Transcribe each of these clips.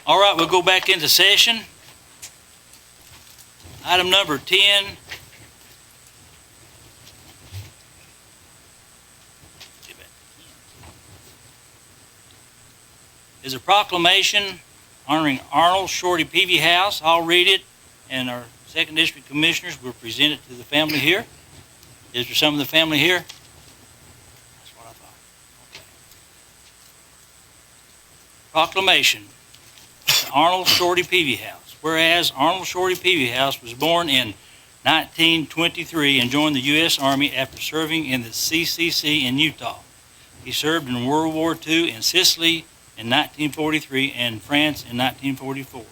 All right, we'll go back into session. Item number 10. Is a proclamation honoring Arnold Shorty Peavy House. I'll read it, and our 2nd District Commissioners will present it to the family here. Is there some of the family here? That's what I thought. Okay. Proclamation. The Arnold Shorty Peavy House. Whereas Arnold Shorty Peavy House was born in 1923 and joined the U.S. Army after serving in the CCC in Utah. He served in World War II in Sicily in 1943 and France in 1944.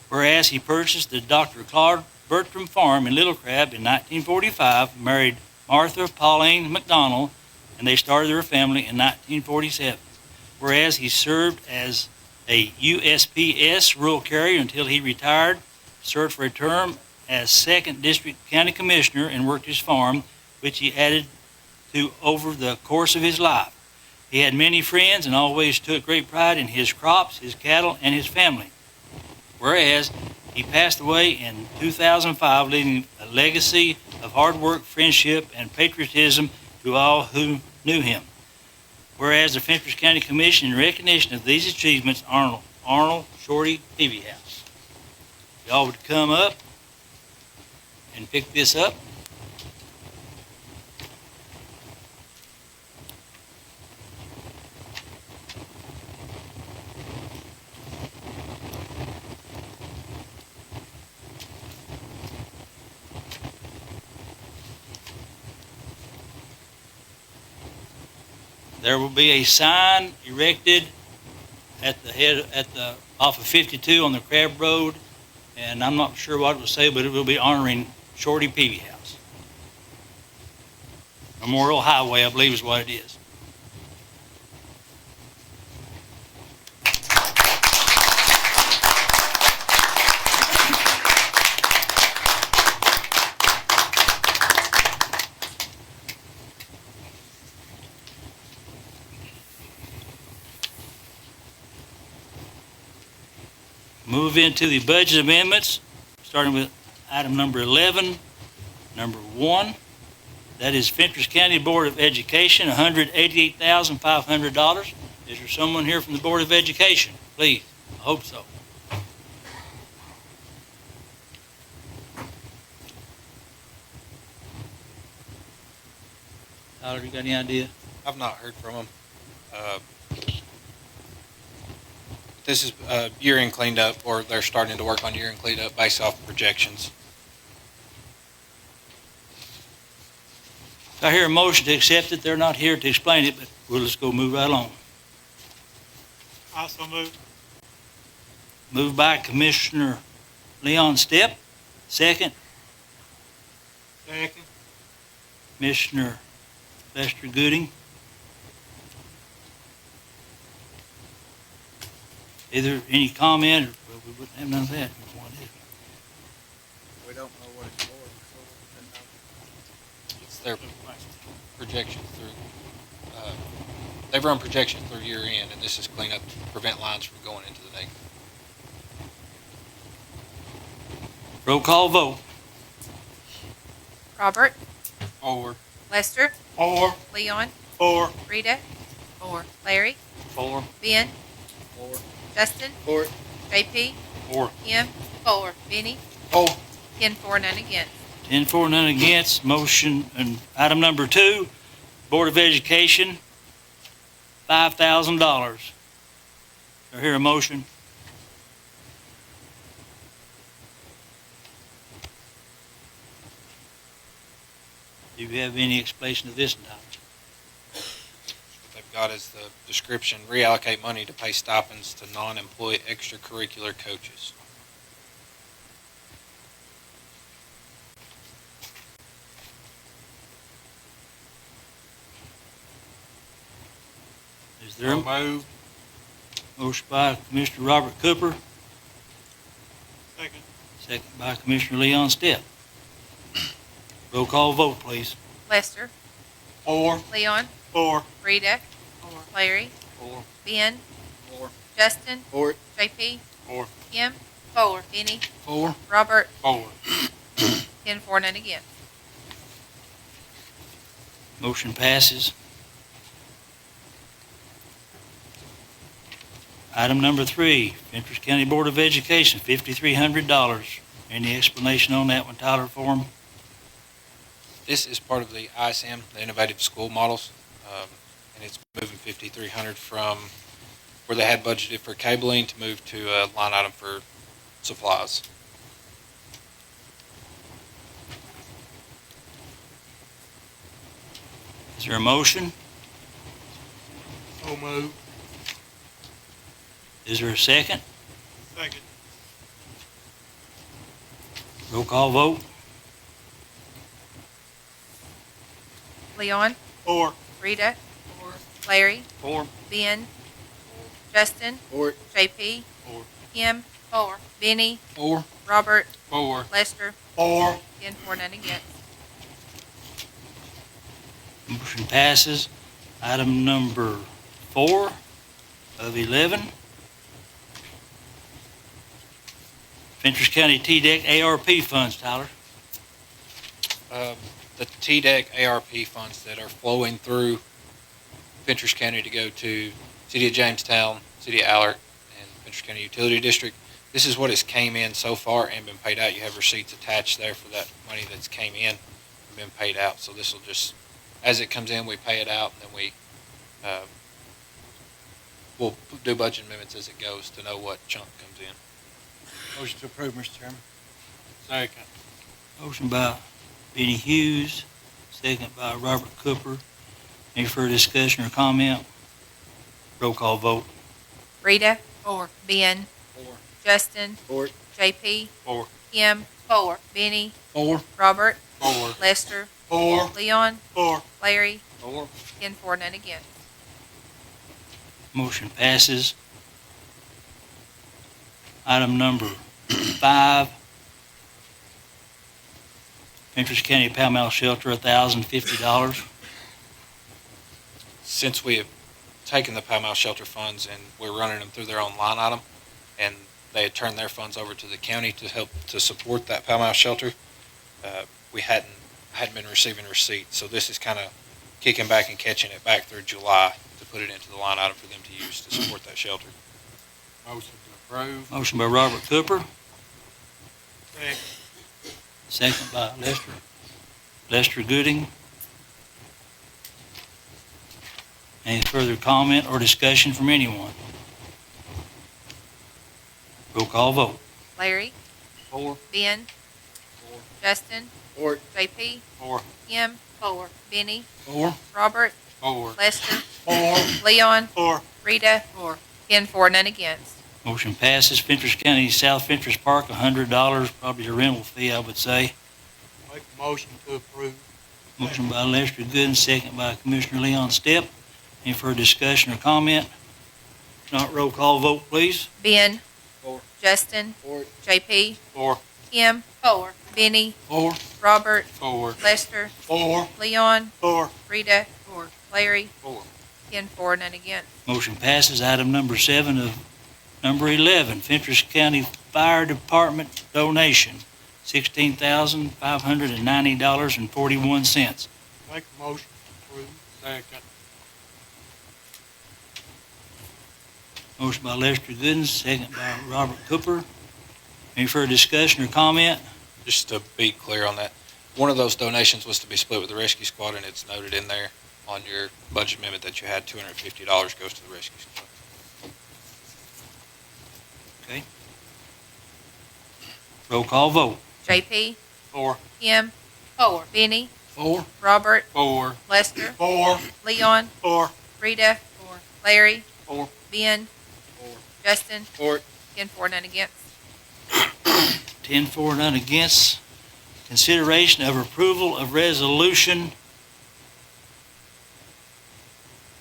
Whereas he purchased the Dr. Claude Bertram Farm in Little Crab in 1945, married Martha Pauline McDonald, and they started their family in 1947. Whereas he served as a USPS rural carrier until he retired, served for a term as 2nd District County Commissioner, and worked his farm, which he added to over the course of his life. He had many friends and always took great pride in his crops, his cattle, and his family. Whereas he passed away in 2005, leaving a legacy of hard work, friendship, and patriotism to all who knew him. Whereas the Fentress County Commission, in recognition of these achievements, Arnold Shorty Peavy House. Y'all would come up and pick this up. There will be a sign erected at the off of 52 on the Crab Road, and I'm not sure what it will say, but it will be honoring Shorty Peavy House. Memorial Highway, I believe, is what it is. Move into the budget amendments, starting with item number 11, number 1. That is Fentress County Board of Education, $188,500. Is there someone here from the Board of Education? Please, I hope so. Tyler, you got any idea? I've not heard from them. This is year-end cleaned up, or they're starting to work on year-end cleaned up based off projections. I hear a motion to accept it. They're not here to explain it, but we'll just go move right along. Also move. Moved by Commissioner Leon Stepp. Second, Second. Commissioner Lester Gooding. Either any comment, or well, we wouldn't have none of that. We don't know what it's for. It's their projections through. They've run projections through year-end, and this is clean up to prevent lines from going into the negative. Roll call vote. Robert, 4. Lester, 4. Leon, 4. Rita, 4. Larry, 4. Ben, 4. Justin, 4. JP, 4. Kim, 4. Benny, 4. 10-4, none against. 10-4, none against. Motion, and item number 2, Board of Education, $5,000. Do I hear a motion? Do you have any explanation of this, Tyler? What they've got is the description: reallocate money to pay stipends to non-employee extracurricular coaches. Is there a Move. motion by Commissioner Robert Cooper, Second. second by Commissioner Leon Stepp? Roll call vote, please. Lester, 4. Leon, 4. Rita, 4. Larry, 4. Ben, 4. Justin. Four. JP. 4. Kim. 4. Benny. 4. Robert. 4. 10-4, none against. Motion passes. Item number 3, Fentress County Board of Education, $5,300. Any explanation on that one, Tyler, for 'em? This is part of the ISM, the Innovative School Models, and it's moving 5,300 from where they had budgeted for cabling to move to a line item for supplies. Is there a motion? So moved. Is there a second? Second. Roll call vote. Leon. 4. Rita. Larry. 4. Ben. Justin. Four. JP. 4. Kim. 4. Benny. 4. Robert. 4. Lester. 4. 10-4, none against. Motion passes. Item number 4 of 11. Fentress County TDEC ARP funds, Tyler. The TDEC ARP funds that are flowing through Fentress County to go to City of Jamestown, City of Allard, and Fentress County Utility District. This is what has came in so far and been paid out. You have receipts attached there for that money that's came in and been paid out. So this will just, as it comes in, we pay it out, and then we'll do budget amendments as it goes to know what chunk comes in. Motion to approve, Mr. Chairman. Second. Motion by Benny Hughes, second by Robert Cooper. Any further discussion or comment? Roll call vote. Rita. 4. Ben. 4. Justin. Four. JP. 4. Kim. 4. Benny. 4. Robert. 4. Lester. 4. Leon. 4. Larry. 4. 10-4, none against. Motion passes. Item number 5, Fentress County Pall Mall Shelter, $1,050. Since we have taken the Pall Mall Shelter funds and we're running them through their own line item, and they had turned their funds over to the county to help to support that Pall Mall Shelter, we hadn't been receiving receipts. So this is kind of kicking back and catching it back through July to put it into the line item for them to use to support that shelter. Motion to approve. Motion by Robert Cooper, Second. second by Lester Gooding. Any further comment or discussion from anyone? Roll call vote. Larry. 4. Ben. 4. Justin. Four. JP. 4. Kim. 4. Benny. 4. Robert. 4. Lester. 4. Leon. 4. Rita. 4. 10-4, none against. Motion passes. Fentress County South Fentress Park, $100, probably a rental fee, I would say. Make a motion to approve. Motion by Lester Gooden, second by Commissioner Leon Stepp. Any further discussion or comment? If not, roll call vote, please. Ben. 4. Justin. Four. JP. 4. Kim. 4. Benny. 4. Robert. 4. Lester. 4. Leon. 4. Rita. 4. Larry. 4. 10-4, none against. Motion passes. Item number 7 of number 11, Fentress County Fire Department donation, $16,590.41. Make a motion to approve. Second. Motion by Lester Gooden, second by Robert Cooper. Any further discussion or comment? Just to be clear on that, one of those donations was to be split with the rescue squad, and it's noted in there on your budget amendment that you had $250 goes to the rescue squad. Okay. Roll call vote. JP. 4. Kim. 4. Benny. 4. Robert. 4. Lester. 4. Leon. 4. Rita. 4. Larry. 4. Ben. 4. Justin. 4. 10-4, none against. 10-4, none against. Consideration of approval of resolution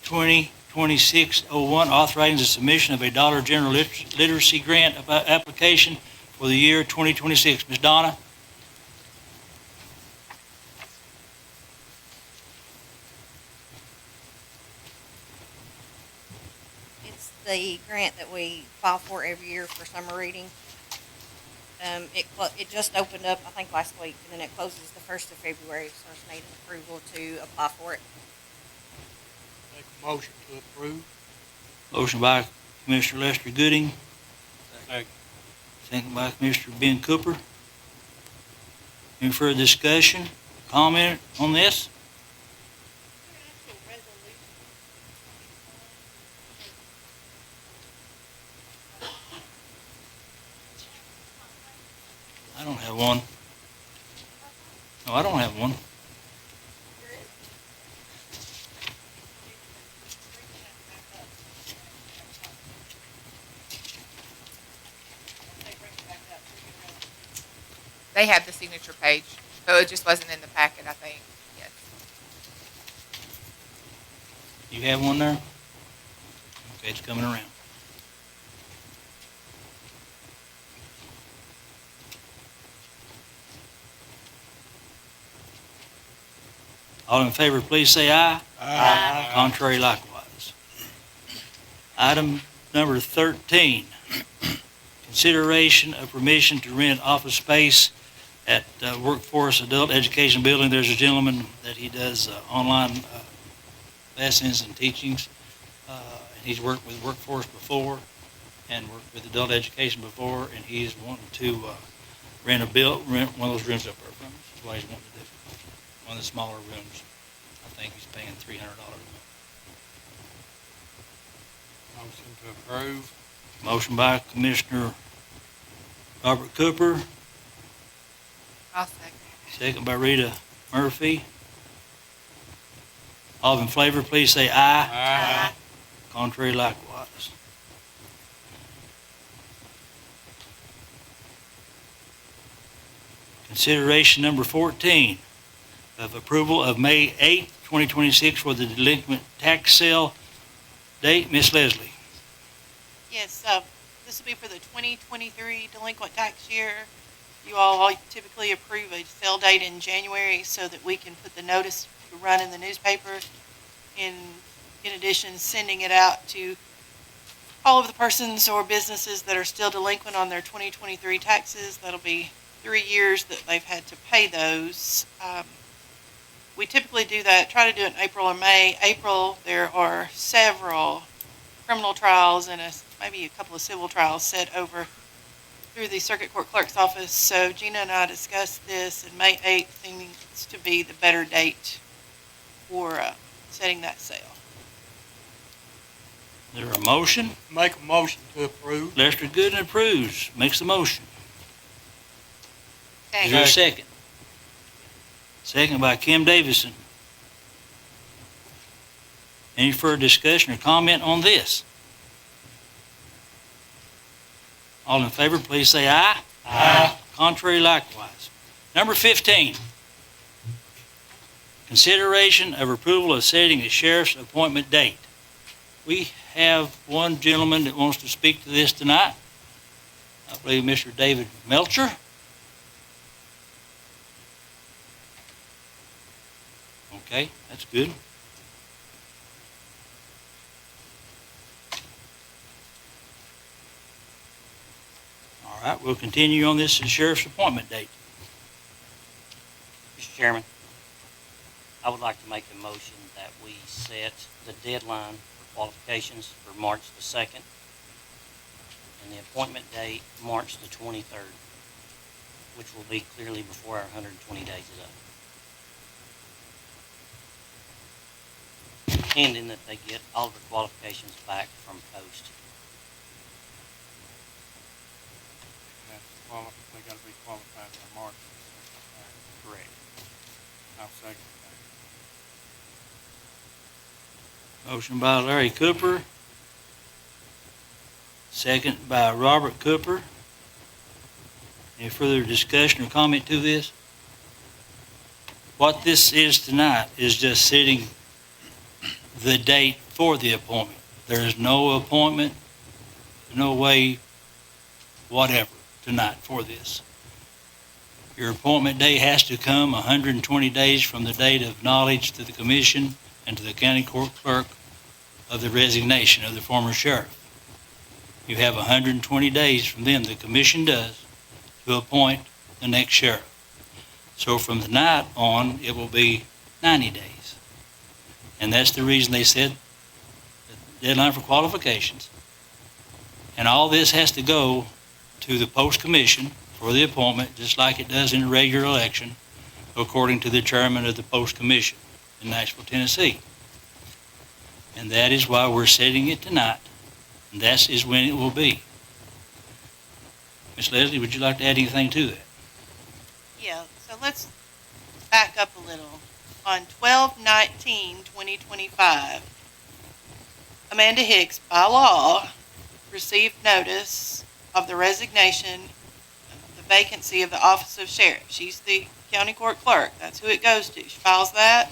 2026-01, authorizing the submission of a Dollar General Literacy Grant application for the year 2026. Ms. Donna? It's the the grant that we file for every year for summer reading. It just opened up, I think, last week, and then it closes the 1st of February, so I just need approval to apply for it. Make a motion to approve. Motion by Commissioner Lester Gooding, Second. second by Commissioner Ben Cooper. Any further discussion, comment on this? I don't have one. No, I don't have one. They have the signature page, so it just wasn't in the packet, I think. Yes. You have one there? Okay, it's coming around. All in favor, please say aye. Aye. Contrary likewise. Item number 13, consideration of permission to rent office space at Workforce Adult Education Building. There's a gentleman that he does online lessons and teachings. And he's worked with Workforce before and worked with Adult Education before, and he's wanting to rent one of those rooms up there from us. That's what he's wanting to do. One of the smaller rooms. I think he's paying $300 a month. Motion to approve. Motion by Commissioner Robert Cooper, I'll second. second by Rita Murphy. All in favor, please say aye. Aye. Contrary likewise. Consideration number 14 of approval of May 8th, 2026 for the delinquent tax sale date. Miss Leslie. Yes, this will be for the 2023 delinquent tax year. You all typically approve a sale date in January so that we can put the notice to run in the newspaper. In addition, sending it out to all of the persons or businesses that are still delinquent on their 2023 taxes. That'll be 3 years that they've had to pay those. We typically do that, try to do it in April or May. April, there are several criminal trials and maybe a couple of civil trials set over through the Circuit Court Clerk's office. So Gina and I discussed this, and May 8th seems to be the better date for setting that sale. Is there a motion? Make a motion to approve. Lester Gooden approves, makes the motion. Is there a second? Second by Kim Davison. Any further discussion or comment on this? All in favor, please say aye. Aye. Contrary likewise. Number 15, consideration of approval of setting a sheriff's appointment date. We have one gentleman that wants to speak to this tonight. I believe Mr. David Melcher. Okay, that's good. All right, we'll continue on this sheriff's appointment date. Mr. Chairman, I would like to make a motion that we set the deadline for qualifications for March the 2nd and the appointment date March the 23rd, which will be clearly before our 120 days is up. Pending that they get all of the qualifications back from post. They gotta be qualified by March. Correct. I'll second that. Motion by Larry Cooper. Second by Robert Cooper. Any further discussion or comment to this? What this is tonight is just setting the date for the appointment. There is no appointment, no way, whatever, tonight for this. Your appointment date has to come 120 days from the date of knowledge to the commission and to the county court clerk of the resignation of the former sheriff. You have 120 days from then, the commission does, to appoint the next sheriff. So from tonight on, it will be 90 days. And that's the reason they said the deadline for qualifications. And all this has to go to the post commission for the appointment, just like it does in a regular election, according to the chairman of the post commission in Nashville, Tennessee. And that is why we're setting it tonight. And that is when it will be. Ms. Leslie, would you like to add anything to that? Yeah, so let's back up a little. On 12/19/2025, Amanda Hicks, by law, received notice of the resignation of the vacancy of the office of sheriff. She's the county court clerk. That's who it goes to. She files that,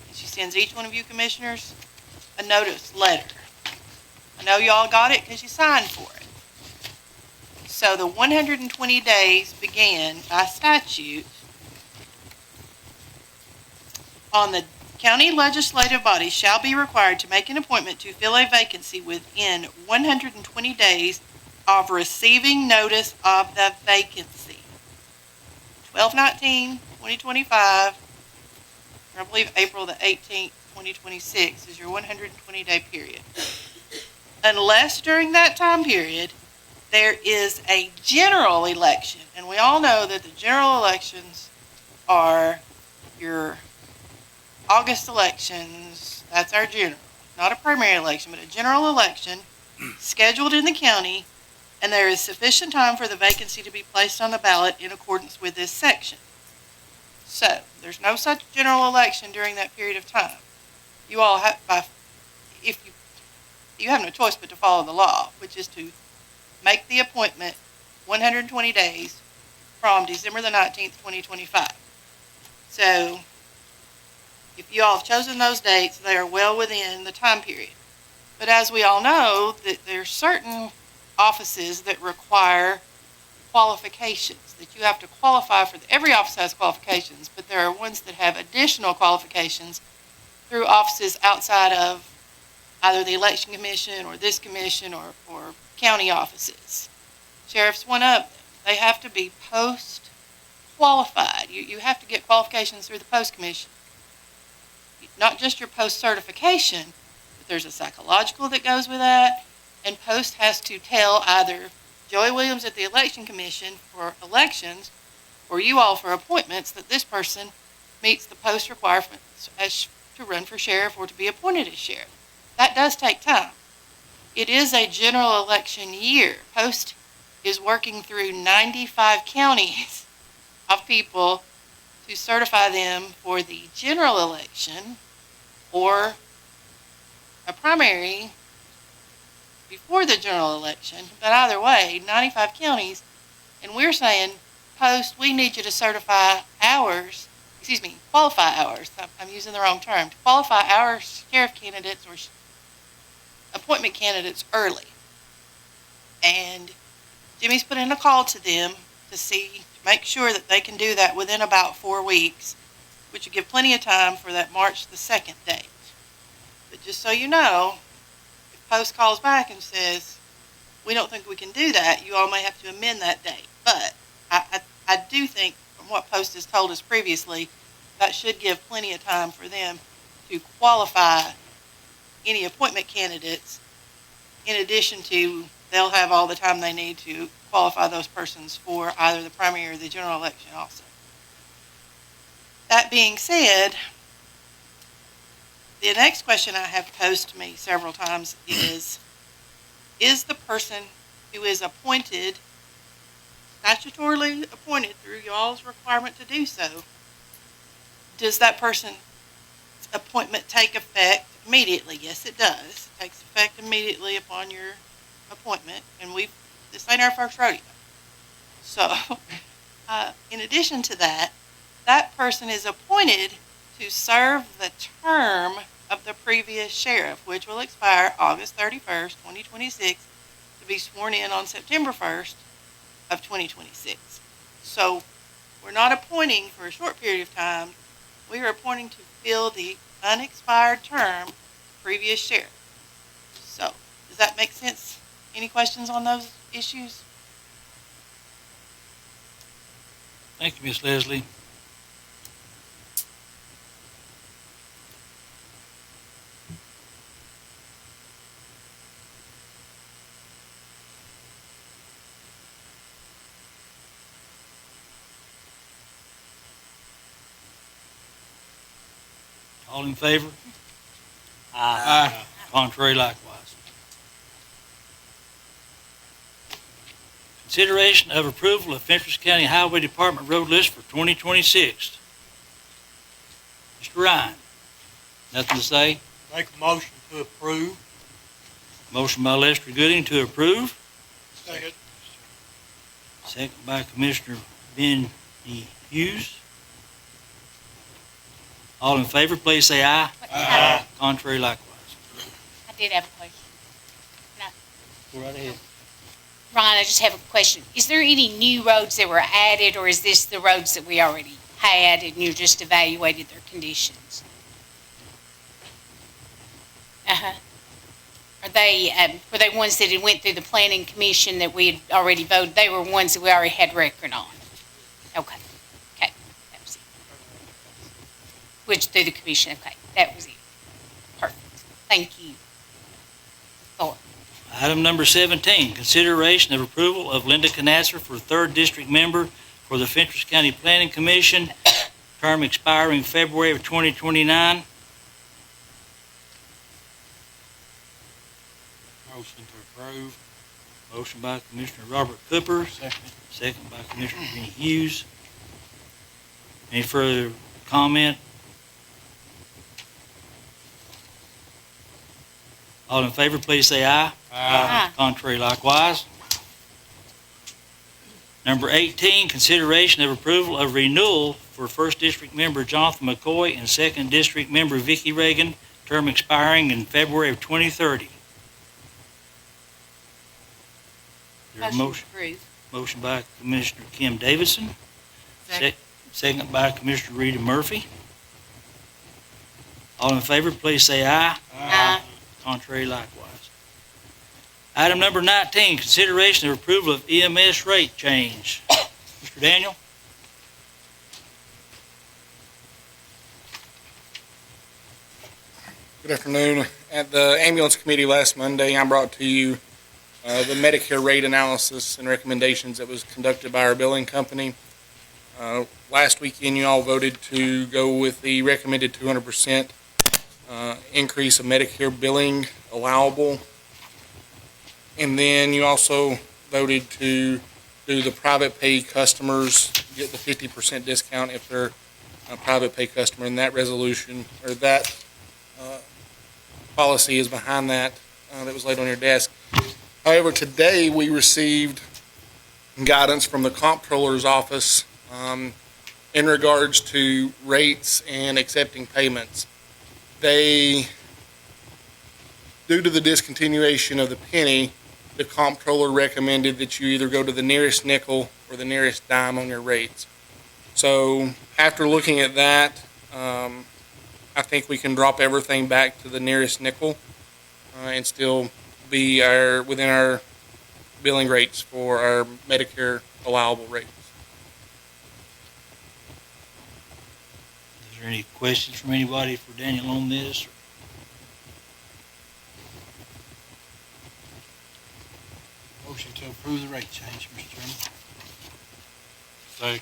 and she sends each one of you commissioners a notice letter. I know y'all got it because you signed for it. So the 120 days began by statute on the county legislative body shall be required to make an appointment to fill a vacancy within 120 days of receiving notice of the vacancy. 12/19/2025, I believe April the 18th, 2026 is your 120-day period. Unless during that time period there is a general election, and we all know that the general elections are your August elections. That's our general, not a primary election, but a general election scheduled in the county, and there is sufficient time for the vacancy to be placed on the ballot in accordance with this section. So there's no such general election during that period of time. You all have, you have no choice but to follow the law, which is to make the appointment 120 days from December the 19th, 2025. So if you all have chosen those dates, they are well within the time period. But as we all know, that there are certain offices that require qualifications, that you have to qualify for. Every office has qualifications, but there are ones that have additional qualifications through offices outside of either the election commission or this commission or county offices. Sheriff's one of them. They have to be post-qualified. You have to get qualifications through the post commission. Not just your post certification, but there's a psychological that goes with that, and post has to tell either Joey Williams at the election commission for elections or you all for appointments that this person meets the post requirements as to run for sheriff or to be appointed as sheriff. That does take time. It is a general election year. Post is working through 95 counties of people to certify them for the general election or a primary before the general election. But either way, 95 counties, and we're saying, Post, we need you to qualify hours. I'm using the wrong term. To qualify our sheriff candidates or appointment candidates early. And Jimmy's put in a call to them to make sure that they can do that within about 4 weeks, which would give plenty of time for that March the 2nd date. But just so you know, if Post calls back and says, we don't think we can do that, you all may have to amend that date. But I do think, from what Post has told us previously, that should give plenty of time for them to qualify any appointment candidates. In addition to, they'll have all the time they need to qualify those persons for either the primary or the general election also. That being said, the next question I have posed to me several times is the person who is appointed, statutorily appointed through y'all's requirement to do so, does that person's appointment take effect immediately? Yes, it does. It takes effect immediately upon your appointment, and this ain't our first rodeo. So, in addition to that, that person is appointed to serve the term of the previous sheriff, which will expire August 31st, 2026, to be sworn in on September 1st of 2026. So, we're not appointing for a short period of time. We are appointing to fill the unexpired term of the previous sheriff. So, does that make sense Any questions on those issues? Thank you, Miss Leslie. All in favor? Aye. Contrary likewise. Consideration of approval of Fentress County Highway Department road list for 2026. Mr. Ryan, nothing to say? Make a motion to approve. Motion by Lester Gooding to approve. Second. Second by Commissioner Ben Hughes. All in favor, please say aye. Aye. Contrary likewise. I did have a question. Go right ahead. Ron, I just have a question. Is there any new roads that were added, or is this the roads that we already had and you just evaluated their conditions? Uh-huh. Were they ones that had went through the planning commission that we had already voted? They were ones that we already had record on? Okay. Okay. That was it. Which, through the commission, okay. That was it. Perfect. Thank you. Thor. Item number 17, consideration of approval of Linda Canasser for 3rd District Member for the Fentress County Planning Commission, term expiring February of 2029. Motion to approve. Motion by Commissioner Robert Cooper, Second. second by Commissioner Benny Hughes. Any further comment? All in favor, please say aye. Aye. Contrary likewise. Number 18, consideration of approval of renewal for 1st District Member Jonathan McCoy and 2nd District Member Vicki Reagan, term expiring in February of 2030. Is there a motion? Approved. Motion by Commissioner Kim Davidson, second by Commissioner Rita Murphy. All in favor, please say aye. Aye. Contrary likewise. Item number 19, consideration of approval of EMS rate change. Mr. Daniel? Good afternoon. At the ambulance committee last Monday, I brought to you the Medicare rate analysis and recommendations that was conducted by our billing company. Last weekend, you all voted to go with the recommended 200% increase of Medicare billing allowable. And then you also voted to do the private pay customers get the 50% discount if they're a private pay customer. And that resolution, or that policy is behind that was laid on your desk. However, today we received guidance from the comptroller's office in regards to rates and accepting payments. Due to the discontinuation of the penny, the comptroller recommended that you either go to the nearest nickel or the nearest dime on your rates. So after looking at that, I think we can drop everything back to the nearest nickel and still be within our billing rates for our Medicare allowable rates. Is there any questions from anybody for Daniel on this? Motion to approve the rate change, Mr. Chairman. Second.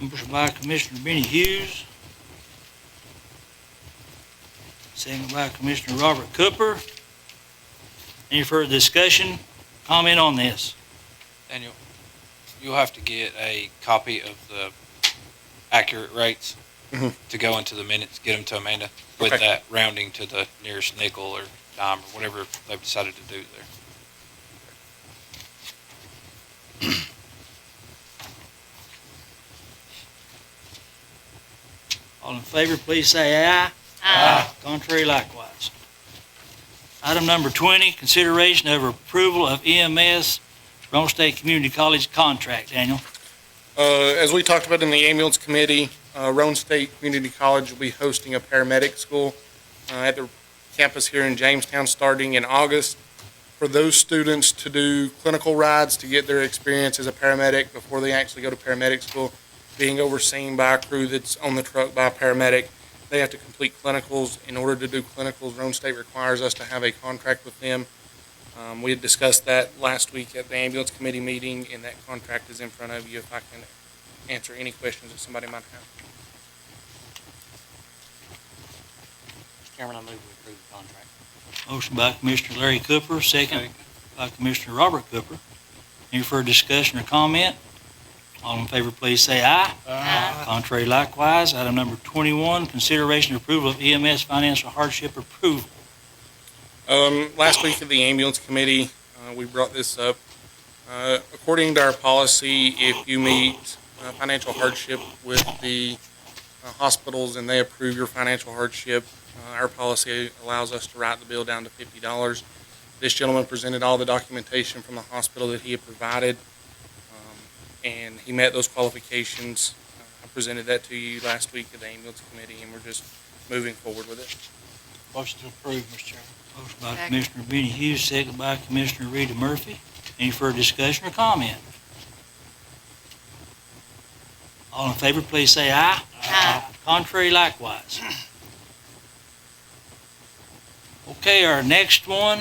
Motion by Commissioner Benny Hughes, second by Commissioner Robert Cooper. Any further discussion, comment on this? Daniel, you'll have to get a copy of the accurate rates to go into the minutes, get them to Amanda with Okay. that rounding to the nearest nickel or dime or whatever they've decided to do there. All in favor, please say aye. Aye. Contrary likewise. Item number 20, consideration of approval of EMS Rome State Community College contract. Daniel? As we talked about in the ambulance committee, Roane State Community College will be hosting a paramedic school at the campus here in Jamestown starting in August for those students to do clinical rides to get their experience as a paramedic before they actually go to paramedic school, being overseen by a crew that's on the truck by a paramedic. They have to complete clinicals. In order to do clinicals, Rome State requires us to have a contract with them. We had discussed that last week at the ambulance committee meeting, and that contract is in front of you if I can answer any questions that somebody might have. Mr. Chairman, I move we approve the contract. Motion by Commissioner Larry Cooper, second by Commissioner Robert Cooper. Any further discussion or comment? All in favor, please say aye. Aye. Contrary likewise. Item number 21, consideration and approval of EMS financial hardship approval. Last week at the ambulance committee, we brought this up. According to our policy, if you meet financial hardship with the hospitals and they approve your financial hardship, our policy allows us to write the bill down to $50. This gentleman presented all the documentation from the hospital that he had provided, and he met those qualifications. I presented that to you last week at the ambulance committee, and we're just moving forward with it. Motion to approve, Mr. Chairman. Motion by Second. Commissioner Benny Hughes, second by Commissioner Rita Murphy. Any further discussion or comment? All in favor, please say aye. Aye. Contrary likewise. Okay, our next one.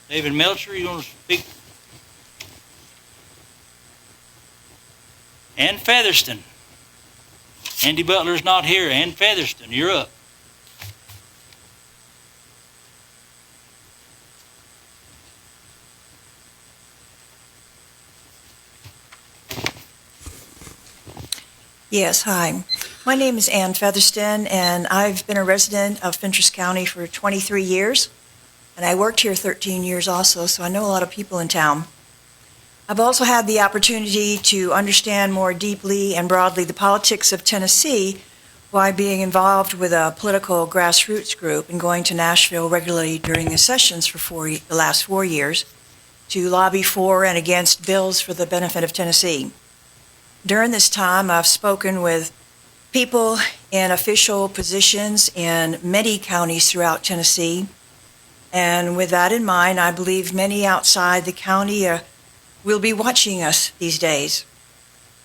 David Meltzer, you want to speak? Ann Featherston. Andy Butler's not here. Ann Featherston, you're up. Yes, hi. My name is Ann Featherston, and I've been a resident of Fentress County for 23 years, and I worked here 13 years also, so I know a lot of people in town. I've also had the opportunity to understand more deeply and broadly the politics of Tennessee by being involved with a political grassroots group and going to Nashville regularly during the sessions for the last 4 years to lobby for and against bills for the benefit of Tennessee. During this time, I've spoken with people in official positions in many counties throughout Tennessee, and with that in mind, I believe many outside the county will be watching us these days.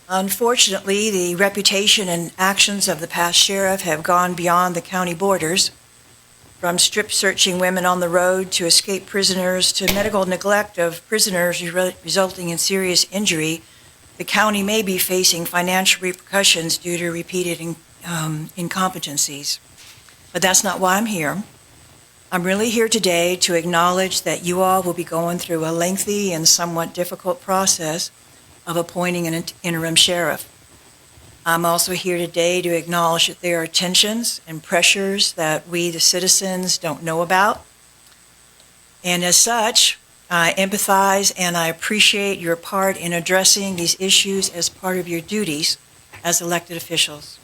Unfortunately, the reputation and actions of the past sheriff have gone beyond the county borders, from strip-searching women on the road to escaped prisoners to medical neglect of prisoners resulting in serious injury. The county may be facing financial repercussions due to repeated incompetencies. But that's not why I'm here. I'm really here today to acknowledge that you all will be going through a lengthy and somewhat difficult process of appointing an interim sheriff. I'm also here today to acknowledge that there are tensions and pressures that we, the citizens, don't know about. And as such, I empathize and I appreciate your part in addressing these issues as part of your duties as elected officials.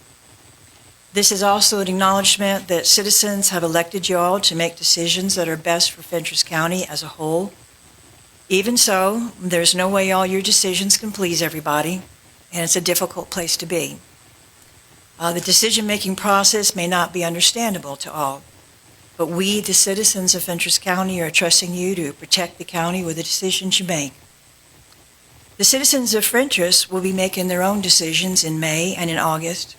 This is also an acknowledgement that citizens have elected you all to make decisions that are best for Fentress County as a whole. Even so, there's no way all your decisions can please everybody, and it's a difficult place to be. The decision-making process may not be understandable to all, but we, the citizens of Fentress County, are trusting you to protect the county with the decisions you make. The citizens of Fentress will be making their own decisions in May and in August,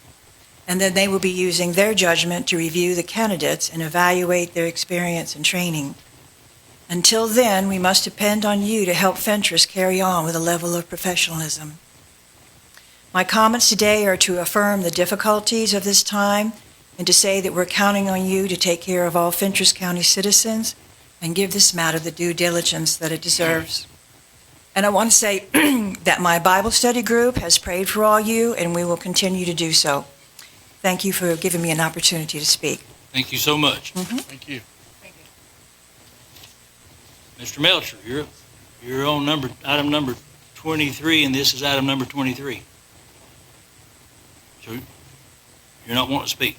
and then they will be using their judgment to review the candidates and evaluate their experience and training. Until then, we must depend on you to help Fentress carry on with a level of professionalism. My comments today are to affirm the difficulties of this time and to say that we're counting on you to take care of all Fentress County citizens and give this matter the due diligence that it deserves. And I want to say that my Bible study group has prayed for all you, and we will continue to do so. Thank you for giving me an opportunity to speak. Thank you so much. Thank you. Mr. Meltzer, you're on item number 23, and this is item number 23. So you're not wanting to speak.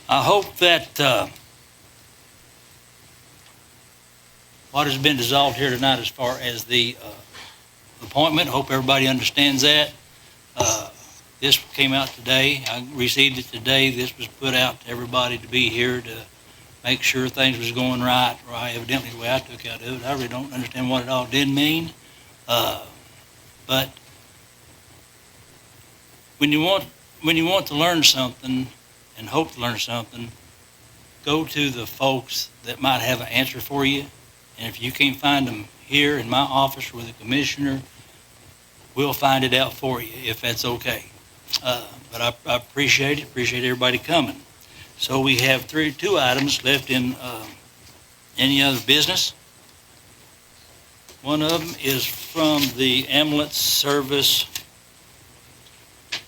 I hope that what has been dissolved here tonight as far as the appointment, hope everybody understands that. This came out today. I received it today. This was put out to everybody to be here to make sure things was going right, or evidently the way I took out of it. I really don't understand what it all did mean. But when you want to learn something and hope to learn something, go to the folks that might have an answer for you. And if you can't find them here in my office or with the commissioner, we'll find it out for you if that's okay. But I appreciate everybody coming. So we have two items left in any other business. One of them is from the ambulance service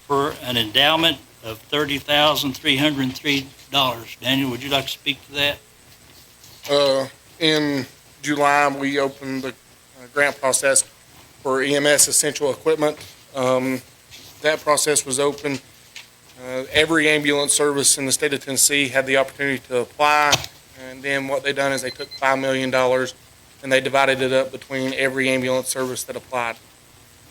for an endowment of $30,303. Daniel, would you like to speak to that? In July, we opened the grant process for EMS essential equipment. That process was open. Every ambulance service in the state of Tennessee had the opportunity to apply, and then what they done is they took $5 million and they divided it up between every ambulance service that applied.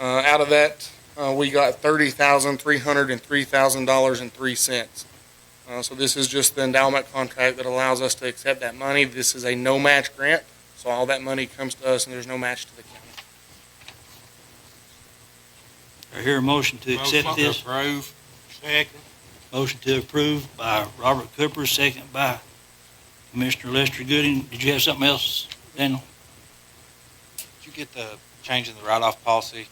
Out of that, we got $30,303.03. So this is just the endowment contract that allows us to accept that money. This is a no-match grant, so all that money comes to us and there's no match to the county. I hear a motion to accept Motion to this. approve. Second. Motion to approve by Robert Cooper, second by Commissioner Lester Gooding. Did you have something else, Daniel? Did you get the change in the write-off policy?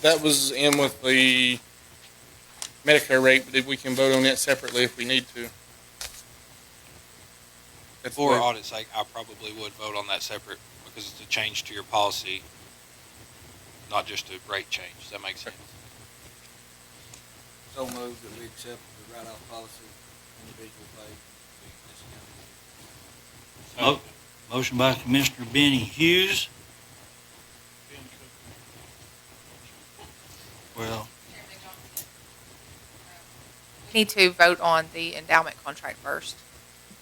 That was in with the Medicare rate, but we can vote on it separately if we need to. That's For the- audit's sake, I probably would vote on that separate because it's a change to your policy, not just a rate change. Does that make sense? So moved that we accept the write-off policy, individual pay, discounted. Motion by Commissioner Benny Hughes. Well, We need to vote on the endowment contract first.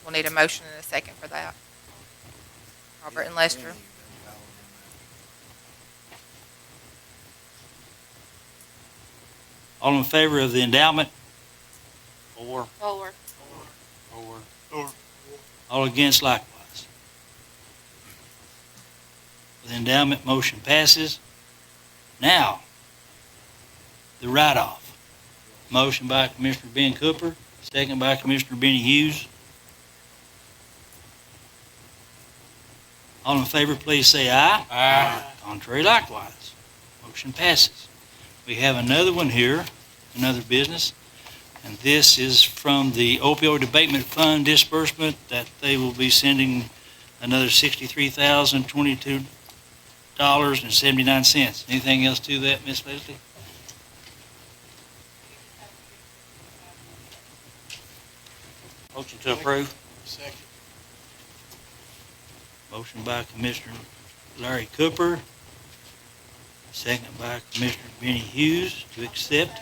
We'll need a motion and a second for that. Robert and Lester. all in favor of the endowment? Four. Four. All against likewise. The endowment motion passes. Now, the write-off. Motion by Commissioner Ben Cooper, second by Commissioner Benny Hughes. All in favor, please say aye. Aye. Contrary likewise. Motion passes. We have another one here, another business, and this is from the opioid abatement fund disbursement that they will be sending another $63,022.79. Anything else to that, Miss Leslie? Motion to approve. Second. Motion by Commissioner Larry Cooper, second by Commissioner Benny Hughes to accept.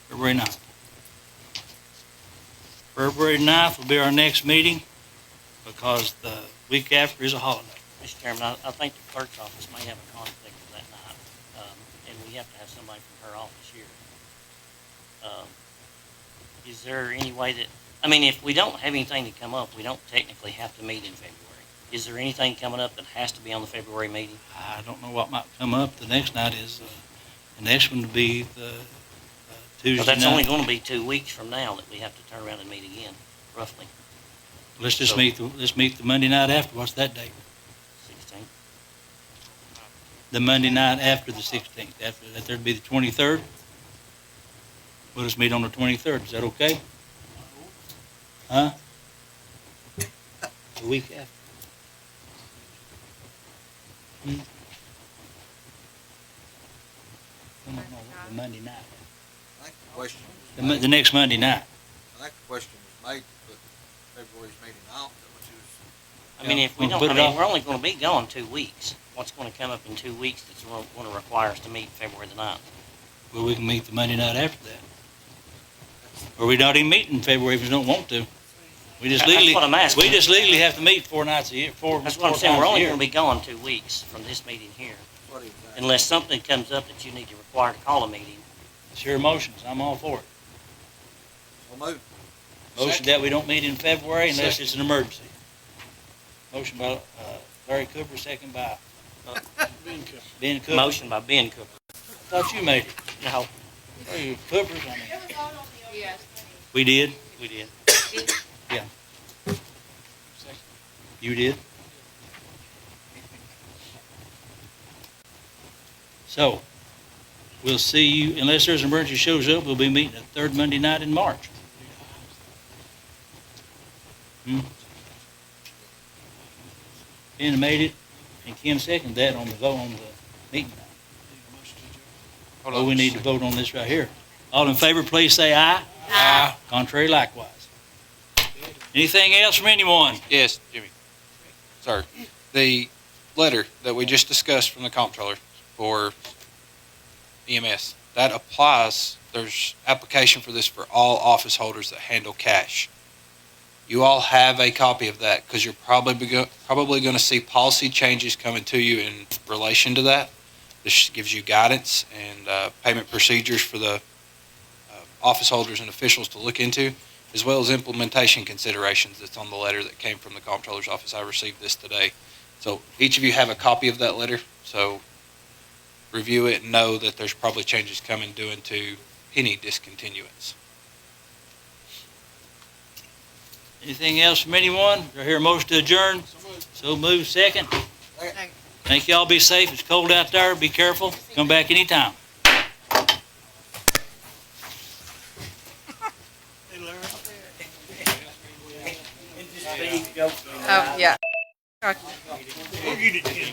February 9th. February 9th will be our next meeting because the week after is a holiday. Mr. Chairman, I think the clerk's office may have a conflict with that night, and we have to have somebody from her office here. Is there any way that, I mean, if we don't have anything to come up, we don't technically have to meet in February. Is there anything coming up that has to be on the February meeting? I don't know what might come up. The next night is, the next one to be the Tuesday Well, that's only night. going to be 2 weeks from now that we have to turn around and meet again, roughly, Let's just so- meet the Monday night after. What's that date? 16th. The Monday night after the 16th. After that, there'd be the 23rd. We'll just meet on the 23rd. Is that okay? Huh? The week after. Hmm? No, the Monday night. I think the question The, was made, the next Monday night. I think the question was made to put February's meeting off, that was I mean, if we We'll don't, put I it mean, off. we're only gonna be gone 2 weeks. What's gonna come up in 2 weeks that's gonna require us to meet February the 9th? Well, we can meet the Monday night after that. Or we not even meet in February if we don't want to. We just That's legally, what I'm asking. we just legally have to meet 4 nights a year, That's what I'm four saying, we're times a only year. gonna be gone 2 weeks from this meeting here. Unless something comes up that you need to require to call a meeting. It's your emotions, I'm all for it. Motion that we don't meet in February unless it's an emergency. Motion by Larry Cooper, second by Ben Cooper. Motion by Ben Cooper. Thought you made it. No, Are you Coopers? I mean, Yes. we did? we did. You did? So, we'll see you, unless there's an emergency shows up, we'll be meeting the third Monday night in March. Ben made it, and Kim seconded that on the vote on the meeting. Hold Oh, on we just a need to second. vote on this right here. All in favor, please say aye. Aye. Contrary likewise. Anything else from anyone? Yes, Jimmy. Sir, the letter that we just discussed from the comptroller for EMS, that applies, there's application for this for all office holders that handle cash. You all have a copy of that because you're probably going to see policy changes coming to you in relation to that. This gives you guidance and payment procedures for the office holders and officials to look into, as well as implementation considerations that's on the letter that came from the comptroller's office. I received this today. So each of you have a copy of that letter, so review it and know that there's probably changes coming due into any discontinuance. Anything else from anyone? Do I hear a motion to adjourn? So move, second. Thank y'all, be safe, it's cold out there, be careful, come back anytime. Yeah. We'll get it, Jimmy.